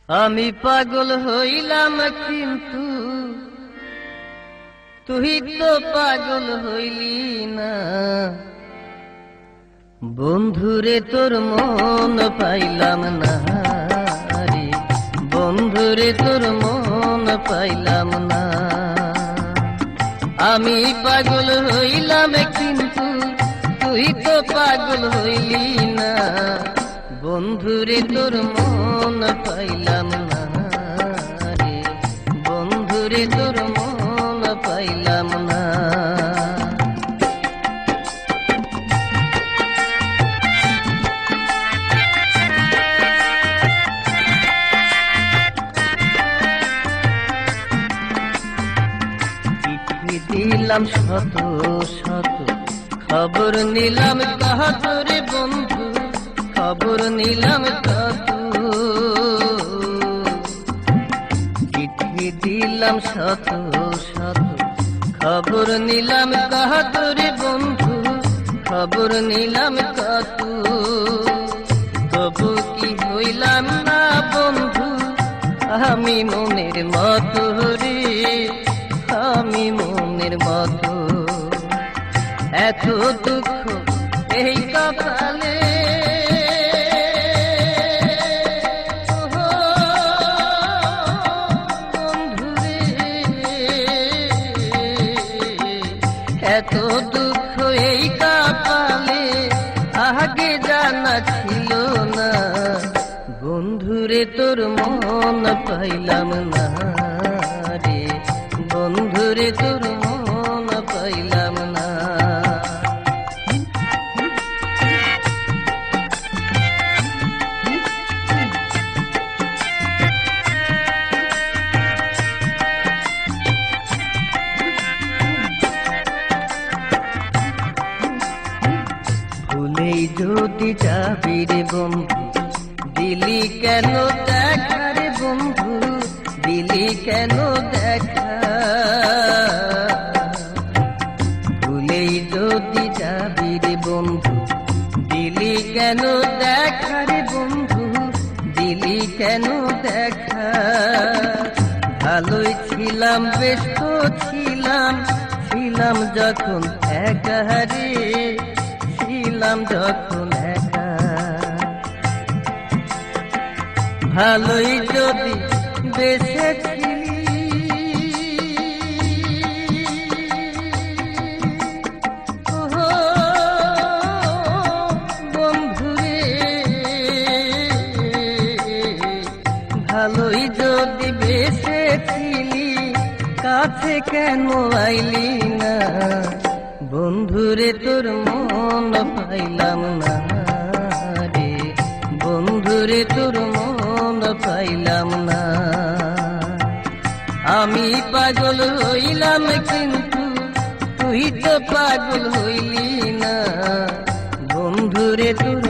আমি পাগল হইলাম কিন্তু তুই তো পাগল হইলি না। বন্ধুরে তোর মন পাইলাম না রে, বন্ধুরে তোর মন পাইলাম না। আমি পাগল হইলাম কিন্তু তুই তো পাগল হইলি না। বন্ধুরে তোর মন পাইলাম না রে, বন্ধুরে তোর মন পাইলাম না। দিলাম শত শত খবর নিলাম কাহাতরে বন্ধু, খবর নিলাম কত। চিঠি দিলাম শত শত খবর নিলাম কাহাতরে বন্ধু, খবর নিলাম কত। তবু কি হইলাম না বন্ধু আমি মনের মতো রে, আমি মনের মতো। এত দুঃখ এই কপালে বন্ধুরে, এত দুঃখ এই কপালে আগে জানা ছিল না। বন্ধুরে তোর মন পাইলাম না রে, বন্ধুরে তোর মন পাইলাম না। ভুলেই যদি যাবি রে বন্ধু, দিলি কেন দেখা রে বন্ধু, দিলি কেন দেখা। ভুলেই যদি যাবি রে বন্ধু, দিলি কেন দেখা রে বন্ধু, দিলি কেন দেখা। ভালোই ছিলাম বেশ তো ছিলাম, ছিলাম যখন একা রে, ছিলাম যখন একা। ভালোই যদি বেসেছিলি বন্ধুরে, ভালোই যদি বেসেছিলি কাছে কেন আইলি না। বন্ধুরে তোর মন পাইলাম না রে, বন্ধুরে তোর মন পাইলাম না। আমি পাগল হইলাম কিন্তু তুই তো পাগল হইলি না। বন্ধুরে তোর